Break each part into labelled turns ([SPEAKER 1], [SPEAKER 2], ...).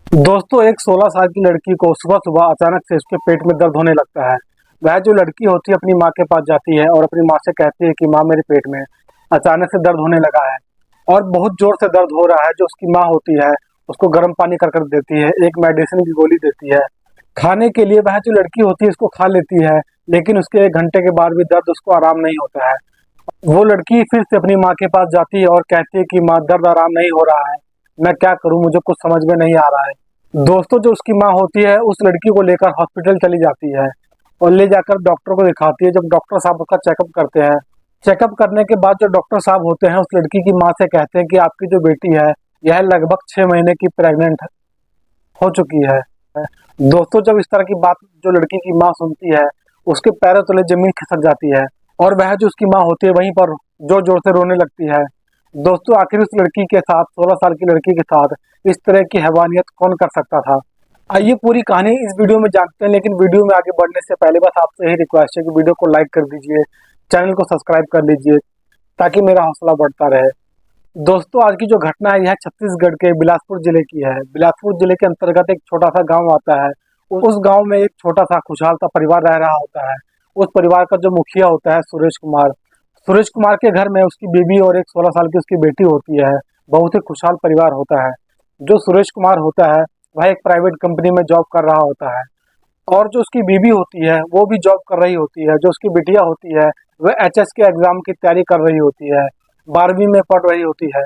[SPEAKER 1] दोस्तों, एक 16 साल की लड़की को सुबह सुबह अचानक से उसके पेट में दर्द होने लगता है। वह जो लड़की होती है अपनी माँ के पास जाती है और अपनी माँ से कहती है कि माँ, मेरे पेट में अचानक से दर्द होने लगा है और बहुत जोर से दर्द हो रहा है। जो उसकी माँ होती है उसको गर्म पानी कर देती है, एक मेडिसिन की गोली देती है खाने के लिए। वह जो लड़की होती है इसको खा लेती है, लेकिन उसके 1 घंटे के बाद भी दर्द उसको आराम नहीं होता है। वो लड़की फिर से अपनी माँ के पास जाती है और कहती है कि माँ, दर्द आराम नहीं हो रहा है, मैं क्या करूँ, मुझे कुछ समझ में नहीं आ रहा है। दोस्तों, जो उसकी माँ होती है उस लड़की को लेकर हॉस्पिटल चली जाती है और ले जाकर डॉक्टर को दिखाती है। जब डॉक्टर साहब उसका चेकअप करते हैं, चेकअप करने के बाद जो डॉक्टर साहब होते हैं उस लड़की की माँ से कहते हैं कि आपकी जो बेटी है यह लगभग 6 महीने की प्रेग्नेंट हो चुकी है। दोस्तों, जब इस तरह की बात जो लड़की की माँ सुनती है उसके पैरों तले जमीन खिसक जाती है और वह जो उसकी माँ होती है वहीं पर जोर जोर से रोने लगती है। दोस्तों, आखिर उस लड़की के साथ, 16 साल की लड़की के साथ इस तरह की हैवानियत कौन कर सकता था। आइए पूरी कहानी इस वीडियो में जानते हैं, लेकिन वीडियो में आगे बढ़ने से पहले बस आपसे यही रिक्वेस्ट है कि वीडियो को लाइक कर दीजिए, चैनल को सब्सक्राइब कर लीजिए ताकि मेरा हौसला बढ़ता रहे। दोस्तों, आज की जो घटना है यह छत्तीसगढ़ के बिलासपुर जिले की है। बिलासपुर जिले के अंतर्गत एक छोटा सा गांव आता है। उस गांव में एक छोटा सा खुशहाल सा परिवार रह रहा होता है। उस परिवार का जो मुखिया होता है सुरेश कुमार। सुरेश कुमार के घर में उसकी बीवी और एक 16 साल की उसकी बेटी होती है। बहुत ही खुशहाल परिवार होता है। जो सुरेश कुमार होता है वह एक प्राइवेट कंपनी में जॉब कर रहा होता है और जो उसकी बीवी होती है वो भी जॉब कर रही होती है। जो उसकी बिटिया होती है वह एचएस के एग्जाम की तैयारी कर रही होती है, 12वीं में पढ़ रही होती है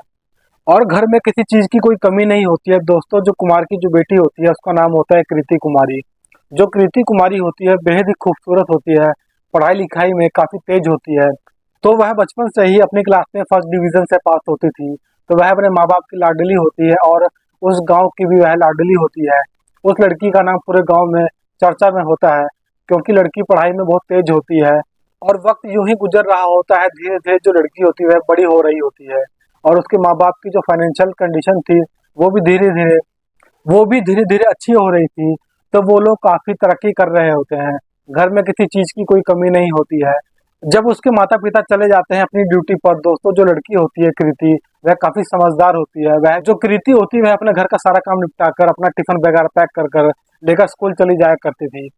[SPEAKER 1] और घर में किसी चीज की कोई कमी नहीं होती है। दोस्तों, जो कुमार की जो बेटी होती है उसका नाम होता है कृति कुमारी। जो कृति कुमारी होती है बेहद ही खूबसूरत होती है, पढ़ाई लिखाई में काफी तेज होती है। तो वह बचपन से ही अपनी क्लास में फर्स्ट डिवीजन से पास होती थी। तो वह अपने माँ बाप की लाडली होती है और उस गांव की भी वह लाडली होती है। उस लड़की का नाम पूरे गांव में चर्चा में होता है क्योंकि लड़की पढ़ाई में बहुत तेज होती है। और वक्त यूं ही गुजर रहा होता है, धीरे धीरे जो लड़की होती है वह बड़ी हो रही होती है और उसके माँ बाप की जो फाइनेंशियल कंडीशन थी वो भी धीरे धीरे वो भी धीरे धीरे अच्छी हो रही थी। तो वो लोग काफी तरक्की कर रहे होते हैं, घर में किसी चीज की कोई कमी नहीं होती है। जब उसके माता पिता चले जाते हैं अपनी ड्यूटी पर, दोस्तों जो लड़की होती है कृति वह काफी समझदार होती है। वह जो कृति होती है वह अपने घर का सारा काम निपटा कर अपना टिफिन वगैरह पैक कर कर लेकर स्कूल चली जाया करती थी।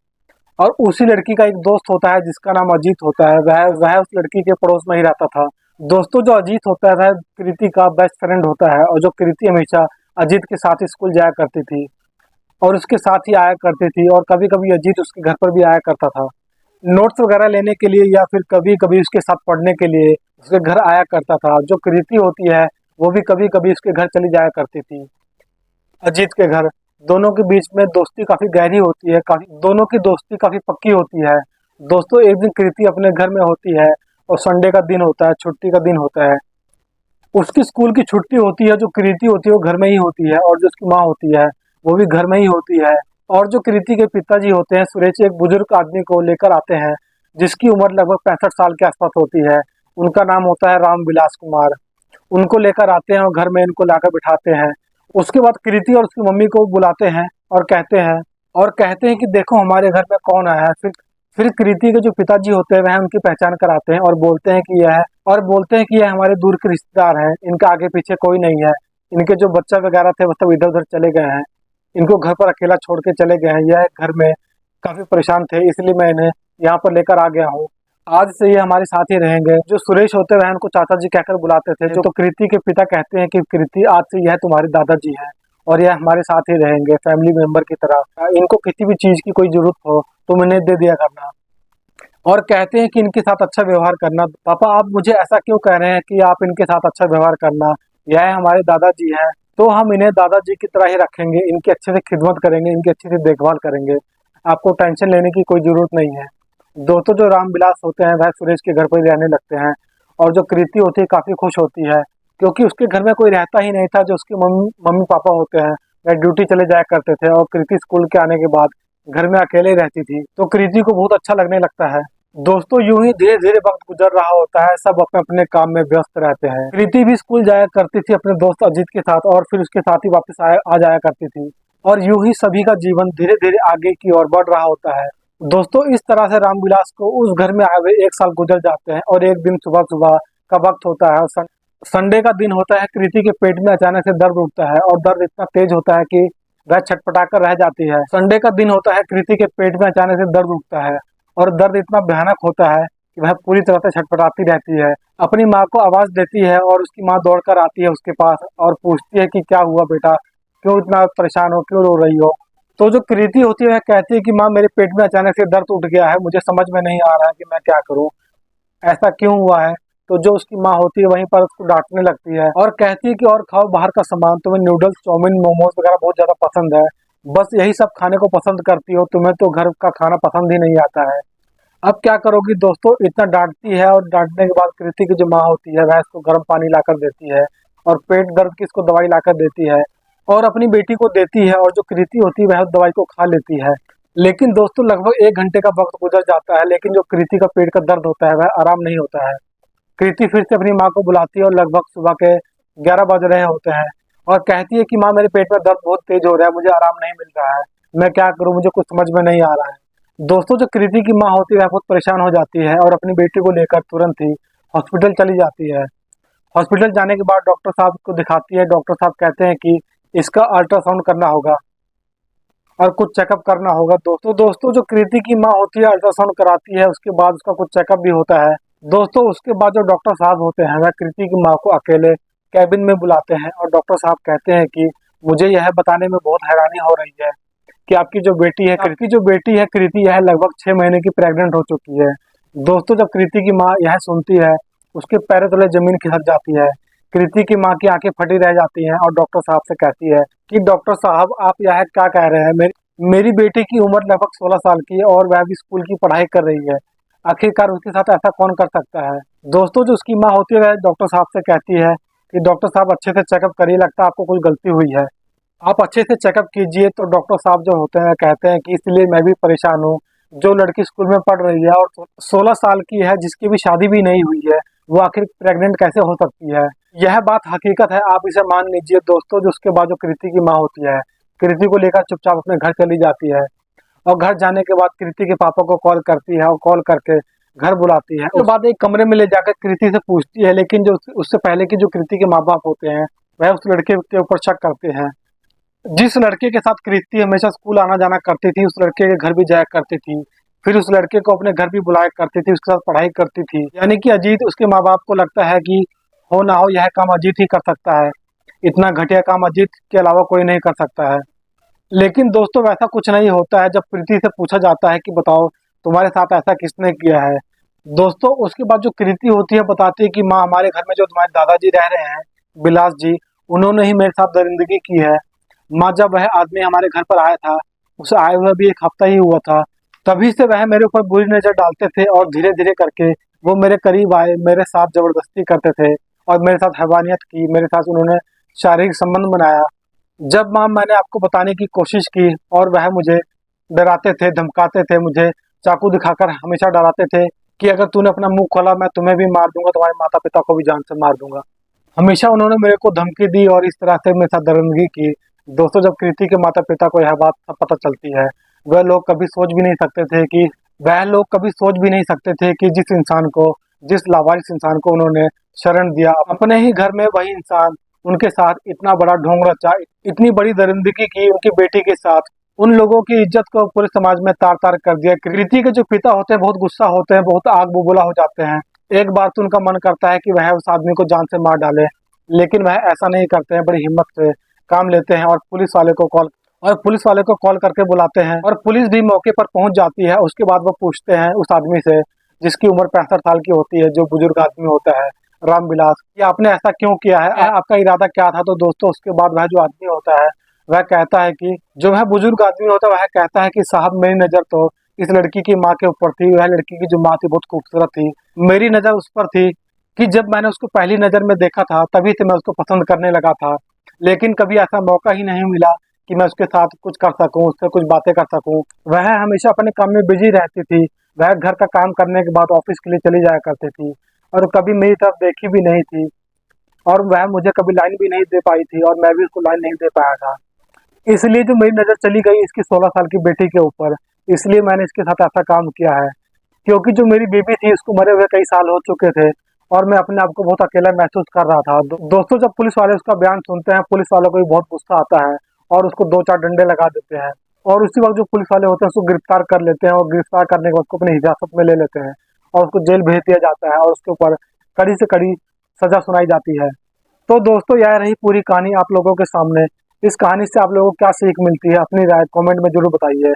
[SPEAKER 1] और उसी लड़की का एक दोस्त होता है जिसका नाम अजीत होता है। वह उस लड़की के पड़ोस में ही रहता था। दोस्तों, जो अजीत होता है वह कृति का बेस्ट फ्रेंड होता है और जो कृति हमेशा अजीत के साथ स्कूल जाया करती थी और उसके साथ ही आया करती थी और कभी कभी अजीत उसके घर पर भी आया करता था नोट्स वगैरह लेने के लिए या फिर कभी कभी उसके साथ पढ़ने के लिए उसके घर आया करता था। जो कृति होती है वो भी कभी कभी उसके घर चली जाया करती थी, अजीत के घर। दोनों के बीच में दोस्ती काफी गहरी होती है, काफी दोनों की दोस्ती काफी पक्की होती है। दोस्तों, एक दिन कृति अपने घर में होती है और संडे का दिन होता है, छुट्टी का दिन होता है। उसकी स्कूल की छुट्टी होती है। जो कृति होती है वो घर में ही होती है और जो उसकी माँ होती है वो भी घर में ही होती है। और जो कृति के पिताजी होते हैं सुरेश, एक बुजुर्ग आदमी को लेकर आते हैं जिसकी उम्र लगभग 65 साल के आसपास होती है। उनका नाम होता है राम विलास कुमार। उनको लेकर आते हैं और घर में इनको लाकर बिठाते हैं। उसके बाद कृति और उसकी मम्मी को बुलाते हैं और कहते हैं कि देखो हमारे घर में कौन आया है। फिर कृति के जो पिताजी होते हैं वह उनकी पहचान कराते हैं और बोलते हैं कि यह हमारे दूर के रिश्तेदार हैं, इनका आगे पीछे कोई नहीं है। इनके जो बच्चा वगैरह थे वो सब इधर उधर चले गए हैं, इनको घर पर अकेला छोड़ के चले गए हैं। यह घर में काफी परेशान थे, इसलिए मैं इन्हें यहाँ पर लेकर आ गया हूँ। आज से ये हमारे साथ ही रहेंगे। जो सुरेश होते हैं उनको चाचा जी कहकर बुलाते थे। जो तो कृति के पिता कहते हैं कि कृति, आज से यह तुम्हारे दादाजी हैं और यह हमारे साथ ही रहेंगे फैमिली मेंबर की तरह। इनको किसी भी चीज की कोई जरूरत हो तुम इन्हें दे दिया करना और कहते हैं कि इनके साथ अच्छा व्यवहार करना। पापा, आप मुझे ऐसा क्यों कह रहे हैं कि आप इनके साथ अच्छा व्यवहार करना, यह हमारे दादाजी हैं तो हम इन्हें दादाजी की तरह ही रखेंगे, इनकी अच्छे से खिदमत करेंगे, इनकी अच्छे से देखभाल करेंगे, आपको टेंशन लेने की कोई जरूरत नहीं है। दोस्तों, जो रामविलास होते हैं वह सुरेश के घर पर ही रहने लगते हैं और जो कृति होती है काफी खुश होती है क्योंकि उसके घर में कोई रहता ही नहीं था। जो उसके मम्मी मम्मी पापा होते हैं वह ड्यूटी चले जाया करते थे और कृति स्कूल के आने के बाद घर में अकेले रहती थी। तो कृति को बहुत अच्छा लगने लगता है। दोस्तों, यूं ही धीरे धीरे वक्त गुजर रहा होता है, सब अपने अपने काम में व्यस्त रहते हैं। कृति भी स्कूल जाया करती थी अपने दोस्त अजीत के साथ और फिर उसके साथ ही वापस आ जाया करती थी और यूं ही सभी का जीवन धीरे धीरे आगे की ओर बढ़ रहा होता है। दोस्तों, इस तरह से रामविलास को उस घर में आए हुए 1 साल गुजर जाते हैं और एक दिन सुबह सुबह का वक्त होता है, संडे का दिन होता है। कृति के पेट में अचानक से दर्द उठता है और दर्द इतना तेज होता है कि वह छटपटा कर रह जाती है। संडे का दिन होता है, कृति के पेट में अचानक से दर्द उठता है और दर्द इतना भयानक होता है कि वह पूरी तरह से छटपटाती रहती है। अपनी माँ को आवाज देती है और उसकी माँ दौड़कर आती है उसके पास और पूछती है कि क्या हुआ बेटा, क्यों इतना परेशान हो, क्यों रो रही हो। तो जो कृति होती है वह कहती है कि माँ मेरे पेट में अचानक से दर्द उठ गया है, मुझे समझ में नहीं आ रहा है कि मैं क्या करूँ, ऐसा क्यों हुआ है। तो जो उसकी माँ होती है वहीं पर उसको डांटने लगती है और कहती है कि और खाओ बाहर का सामान, तुम्हें नूडल्स, चाउमीन, मोमोज वगैरह बहुत ज्यादा पसंद है, बस यही सब खाने को पसंद करती हो, तुम्हें तो घर का खाना पसंद ही नहीं आता है। अब क्या करोगी दोस्तों, इतना डांटती है और डांटने के बाद कृति की जो माँ होती है वह इसको गर्म पानी लाकर देती है और पेट दर्द की इसको दवाई लाकर देती है और अपनी बेटी को देती है और जो कृति होती है वह उस दवाई को खा लेती है। लेकिन दोस्तों लगभग 1 घंटे का वक्त गुजर जाता है, लेकिन जो कृति का पेट का दर्द होता है वह आराम नहीं होता है। कृति फिर से अपनी माँ को बुलाती है और लगभग सुबह के 11 बज रहे होते हैं और कहती है कि माँ मेरे पेट में दर्द बहुत तेज हो रहा है, मुझे आराम नहीं मिल रहा है, मैं क्या करूँ, मुझे कुछ समझ में नहीं आ रहा है। दोस्तों जो कृति की माँ होती है बहुत परेशान हो जाती है और अपनी बेटी को लेकर तुरंत ही हॉस्पिटल चली जाती है। हॉस्पिटल जाने के बाद डॉक्टर साहब को दिखाती है। डॉक्टर साहब कहते हैं कि इसका अल्ट्रासाउंड करना होगा और कुछ चेकअप करना होगा। दोस्तों जो कृति की माँ होती है अल्ट्रासाउंड कराती है, उसके बाद उसका कुछ चेकअप भी होता है। दोस्तों उसके बाद जो डॉक्टर साहब होते हैं वह कृति की माँ को अकेले कैबिन में बुलाते हैं और डॉक्टर साहब कहते हैं कि मुझे यह बताने में बहुत हैरानी हो रही है कि आपकी जो बेटी है कृति, यह लगभग 6 महीने की प्रेग्नेंट हो चुकी है। दोस्तों जब कृति की माँ यह सुनती है उसके पैरों तले जमीन खिसक जाती है। कृति की माँ की आंखें फटी रह जाती हैं और डॉक्टर साहब से कहती है कि डॉक्टर साहब आप यह क्या कह रहे हैं, मेरी बेटी की उम्र लगभग 16 साल की है और वह भी स्कूल की पढ़ाई कर रही है, आखिरकार उसके साथ ऐसा कौन कर सकता है। दोस्तों जो उसकी माँ होती है वह डॉक्टर साहब से कहती है कि डॉक्टर साहब अच्छे से चेकअप करिए, लगता है आपको कुछ गलती हुई है, आप अच्छे से चेकअप कीजिए। तो डॉक्टर साहब जो होते हैं कहते हैं कि इसलिए मैं भी परेशान हूँ, जो लड़की स्कूल में पढ़ रही है और 16 साल की है, जिसकी भी शादी भी नहीं हुई है, वो आखिर प्रेग्नेंट कैसे हो सकती है। यह बात हकीकत है, आप इसे मान लीजिए। दोस्तों जो उसके बाद जो कृति की माँ होती है कृति को लेकर चुपचाप अपने घर चली जाती है और घर जाने के बाद कृति के पापा को कॉल करती है और कॉल करके घर बुलाती है। उसके बाद एक कमरे में ले जाकर कृति से पूछती है, लेकिन जो उससे पहले की जो कृति के माँ बाप होते हैं वह उस लड़के के ऊपर शक करते हैं। जिस लड़के के साथ कृति हमेशा स्कूल आना जाना करती थी, उस लड़के के घर भी जाया करती थी, फिर उस लड़के को अपने घर भी बुलाया करती थी, उसके साथ पढ़ाई करती थी। यानी कि अजीत, उसके माँ बाप को लगता है कि हो ना हो यह काम अजीत ही कर सकता है, इतना घटिया काम अजीत के अलावा कोई नहीं कर सकता है। लेकिन दोस्तों वैसा कुछ नहीं होता है। जब प्रीति से पूछा जाता है कि बताओ तुम्हारे साथ ऐसा किसने किया है, दोस्तों उसके बाद जो कृति होती है बताती है कि माँ हमारे घर में जो तुम्हारे दादाजी रह रहे हैं बिलास जी, उन्होंने ही मेरे साथ दरिंदगी की है। माँ जब वह आदमी हमारे घर पर आया था, उसे आए हुए भी 1 हफ्ता ही हुआ था, तभी से वह मेरे ऊपर बुरी नजर डालते थे और धीरे धीरे करके वो मेरे करीब आए, मेरे साथ जबरदस्ती करते थे और मेरे साथ हैवानियत की, मेरे साथ उन्होंने शारीरिक संबंध बनाया। जब माँ मैंने आपको बताने की कोशिश की और वह मुझे डराते थे, धमकाते थे, मुझे चाकू दिखाकर हमेशा डराते थे कि अगर तूने अपना मुंह खोला मैं तुम्हें भी मार दूंगा, तुम्हारे माता पिता को भी जान से मार दूंगा। हमेशा उन्होंने मेरे को धमकी दी और इस तरह से मेरे साथ दरिंदगी की। दोस्तों जब कृति के माता पिता को यह बात पता चलती है, वह लोग कभी सोच भी नहीं सकते थे कि जिस इंसान को, जिस लावारिस इंसान को उन्होंने शरण दिया, अपने ही घर में वही इंसान उनके साथ इतना बड़ा ढोंग रचा, इतनी बड़ी दरिंदगी की उनकी बेटी के साथ, उन लोगों की इज्जत को पूरे समाज में तार तार कर दिया। कृति के जो पिता होते हैं बहुत गुस्सा होते हैं, बहुत आग बबूला हो जाते हैं। एक बार तो उनका मन करता है कि वह उस आदमी को जान से मार डाले, लेकिन वह ऐसा नहीं करते हैं, बड़ी हिम्मत से काम लेते हैं और पुलिस वाले को कॉल करके बुलाते हैं और पुलिस भी मौके पर पहुंच जाती है। उसके बाद वो पूछते हैं उस आदमी से जिसकी उम्र 65 साल की होती है, जो बुजुर्ग आदमी होता है, रामविलास, कि आपने ऐसा क्यों किया है, आपका इरादा क्या था। तो दोस्तों उसके बाद वह जो आदमी होता है वह कहता है कि जो वह बुजुर्ग आदमी होता है वह कहता है कि साहब मेरी नज़र तो इस लड़की की माँ के ऊपर थी, वह लड़की की जो माँ थी बहुत खूबसूरत थी, मेरी नज़र उस पर थी कि जब मैंने उसको पहली नज़र में देखा था तभी से मैं उसको पसंद करने लगा था, लेकिन कभी ऐसा मौका ही नहीं मिला कि मैं उसके साथ कुछ कर सकूं, उससे कुछ बातें कर सकूं। वह हमेशा अपने काम में बिजी रहती थी, वह घर का काम करने के बाद ऑफिस के लिए चली जाया करती थी और कभी मेरी तरफ देखी भी नहीं थी और वह मुझे कभी लाइन भी नहीं दे पाई थी और मैं भी उसको लाइन नहीं दे पाया था। इसलिए जो मेरी नज़र चली गई इसकी 16 साल की बेटी के ऊपर, इसलिए मैंने इसके साथ ऐसा काम किया है, क्योंकि जो मेरी बेबी थी उसको मरे हुए कई साल हो चुके थे और मैं अपने आप को बहुत अकेला महसूस कर रहा था। दोस्तों जब पुलिस वाले उसका बयान सुनते हैं, पुलिस वालों को भी बहुत गुस्सा आता है और उसको 2-4 डंडे लगा देते हैं। और उसी वक्त जो पुलिस वाले होते हैं उसको गिरफ्तार कर लेते हैं और गिरफ्तार करने के बाद उसको अपनी हिरासत में ले लेते हैं और उसको जेल भेज दिया जाता है और उसके ऊपर कड़ी से कड़ी सजा सुनाई जाती है। तो दोस्तों यह रही पूरी कहानी आप लोगों के सामने। इस कहानी से आप लोगों को क्या सीख मिलती है, अपनी राय कमेंट में जरूर बताइए।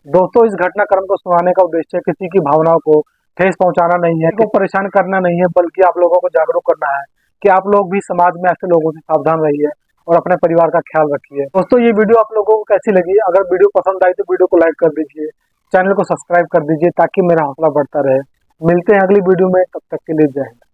[SPEAKER 1] दोस्तों इस घटनाक्रम को सुनाने का उद्देश्य किसी की भावनाओं को ठेस पहुंचाना नहीं है, किसी को परेशान करना नहीं है, बल्कि आप लोगों को जागरूक करना है कि आप लोग भी समाज में ऐसे लोगों से सावधान रहिए और अपने परिवार का ख्याल रखिए। दोस्तों ये वीडियो आप लोगों को कैसी लगी? अगर वीडियो पसंद आई तो वीडियो को लाइक कर दीजिए, चैनल को सब्सक्राइब कर दीजिए ताकि मेरा हौसला बढ़ता रहे। मिलते हैं अगली वीडियो में, तब तक के लिए जय हिंद।